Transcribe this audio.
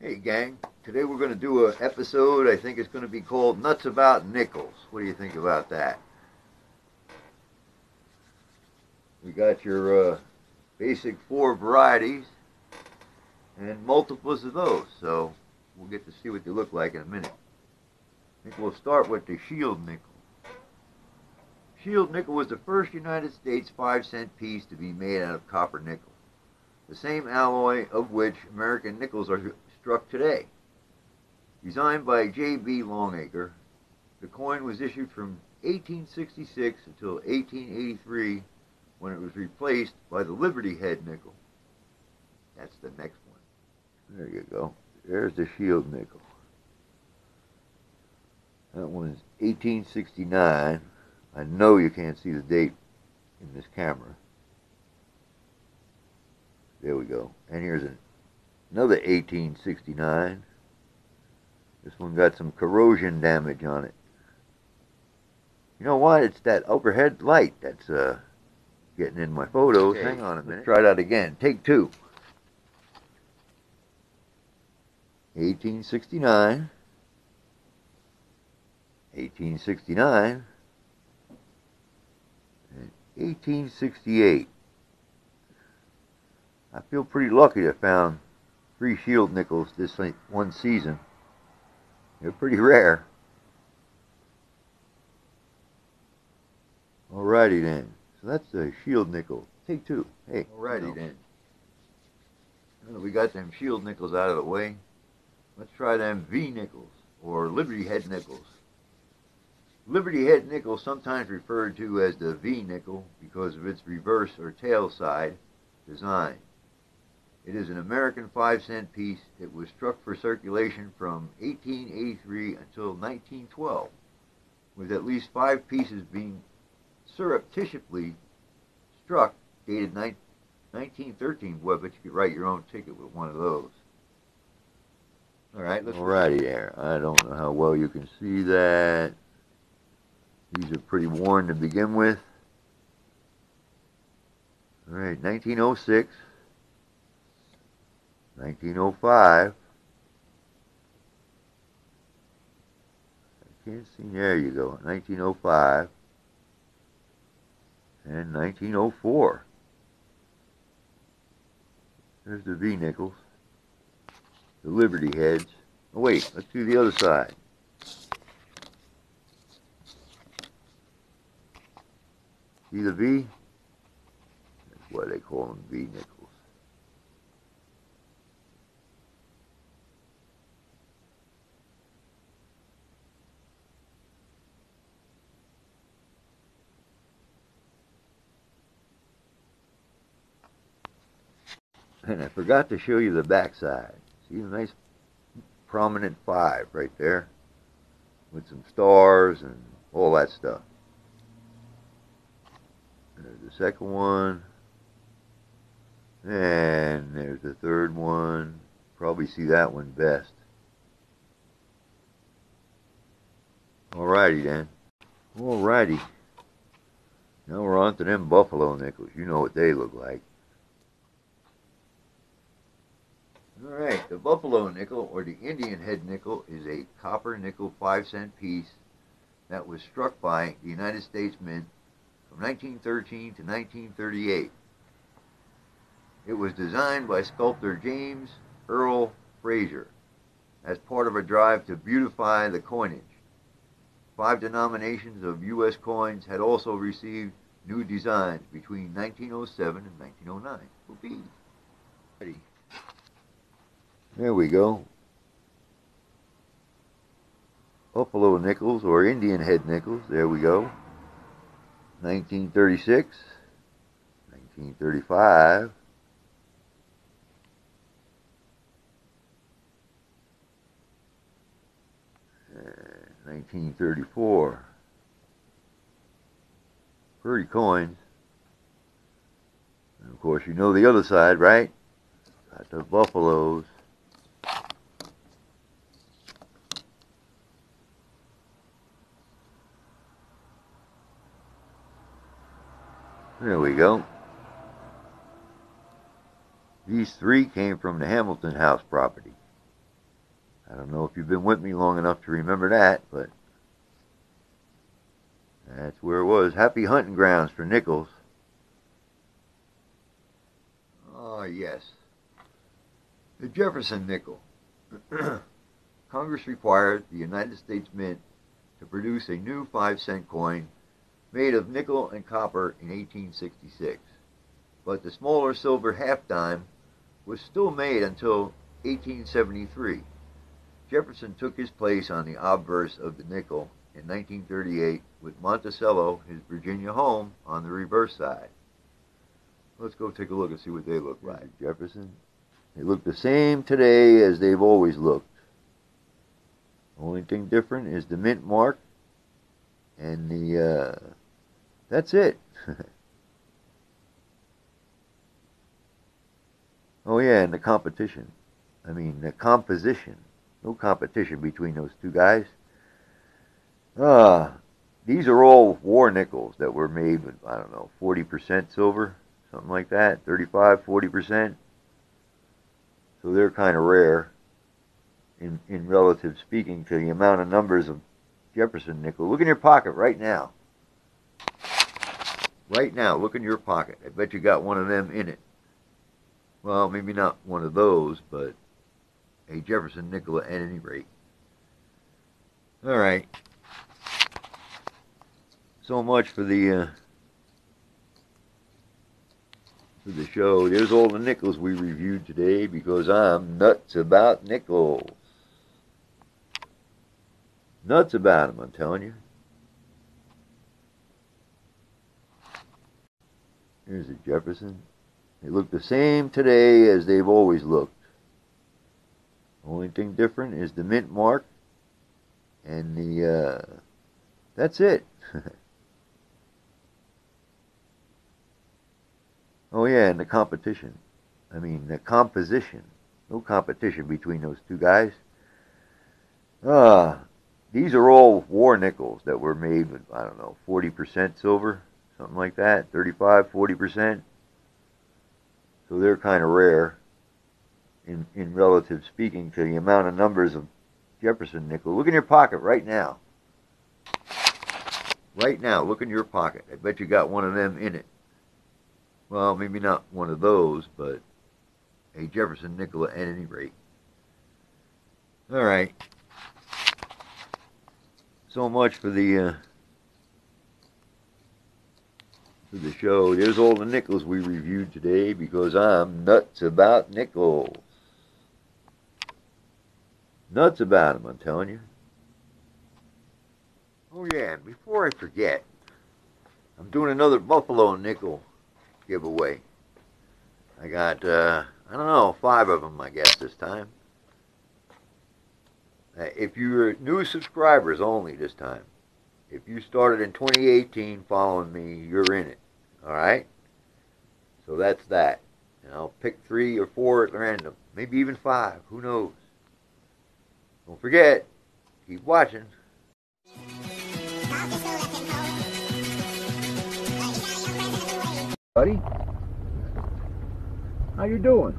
Hey gang, today we're going to do an episode. I think it's going to be called Nuts About Nickels. What do you think about that? We got your basic 4 varieties and multiples of those, so we'll get to see what they look like in a minute. I think we'll start with the shield nickel. Shield nickel was the first United States 5-cent piece to be made out of copper nickel, the same alloy of which American nickels are struck today. Designed by J.B. Longacre, the coin was issued from 1866 until 1883, when it was replaced by the Liberty Head nickel. That's the next one. There you go. There's the shield nickel. That one's 1869. I know you can't see the date in this camera. There we go. And here's another 1869. This one got some corrosion damage on it. You know what? It's that overhead light that's getting in my photos. Okay. Hang on a minute. Let's try that again. Take 2. 1869. 1869. And 1868. I feel pretty lucky to have found 3 shield nickels this one season. They're pretty rare. Alrighty then. So that's the shield nickel. Take 2. Hey. Alrighty then. Now that we got them shield nickels out of the way, let's try them V nickels, or Liberty Head nickels. Liberty Head nickel, sometimes referred to as the V nickel because of its reverse or tail side design. It is an American 5-cent piece. It was struck for circulation from 1883 until 1912, with at least 5 pieces being surreptitiously struck, dated 1913. Boy, but you could write your own ticket with one of those. Alrighty there. I don't know how well you can see that. These are pretty worn to begin with. Alright, 1906. 1905. I can't see. There you go. 1905. And 1904. There's the V nickels. The Liberty Heads. Oh wait, let's do the other side. See the V? That's why they call them V nickels. And I forgot to show you the back side. See the nice prominent 5 right there with some stars and all that stuff. There's the second one. And there's the third one. Probably see that one best. Alrighty then. Alrighty. Now we're on to them buffalo nickels. You know what they look like. Alright, the buffalo nickel, or the Indian head nickel, is a copper nickel 5-cent piece that was struck by the United States Mint from 1913 to 1938. It was designed by sculptor James Earl Fraser as part of a drive to beautify the coinage. 5 denominations of U.S. coins had also received new designs between 1907 and 1909. Whoopee. Ready. There we go. Buffalo nickels, or Indian head nickels. There we go. 1936, 1935, and 1934. Pretty coins. And of course, you know the other side, right? Got the buffaloes. There we go. These 3 came from the Hamilton House property. I don't know if you've been with me long enough to remember that, but that's where it was. Happy hunting grounds for nickels. Oh, yes. The Jefferson nickel. Congress required the United States Mint to produce a new 5-cent coin made of nickel and copper in 1866. But the smaller silver half dime was still made until 1873. Jefferson took his place on the obverse of the nickel in 1938 with Monticello, his Virginia home, on the reverse side. Let's go take a look and see what they look like. Jefferson. They look the same today as they've always looked. Only thing different is the mint mark and the, that's it. Oh yeah, and the competition. I mean, the composition. No competition between those two guys. These are all war nickels that were made with, I don't know, 40% silver, something like that, 35, 40%. So they're kind of rare in relative speaking to the amount of numbers of Jefferson nickel. Look in your pocket right now. Right now, look in your pocket. I bet you got one of them in it. Well, maybe not one of those, but a Jefferson nickel at any rate. All right. So much for the show. There's all the nickels we reviewed today because I'm nuts about nickels. Nuts about them, I'm telling you. Here's a Jefferson. They look the same today as they've always looked. Only thing different is the mint mark and the, that's it. Oh yeah, and the competition. I mean, the composition. No competition between those two guys. These are all war nickels that were made with, I don't know, 40% silver, something like that, 35, 40%. So they're kind of rare in relative speaking to the amount of numbers of Jefferson nickel. Look in your pocket right now. Right now, look in your pocket. I bet you got one of them in it. Well, maybe not one of those, but a Jefferson nickel at any rate. All right. So much for the show. There's all the nickels we reviewed today because I'm nuts about nickels. Nuts about them, I'm telling you. Oh yeah, and before I forget, I'm doing another Buffalo nickel giveaway. I got, I don't know, 5 of them, I guess, this time. If you're new subscribers only this time, if you started in 2018 following me, you're in it. All right? So that's that. And I'll pick 3 or 4 at random. Maybe even 5. Who knows? Don't forget, keep watching. Buddy, how you doing?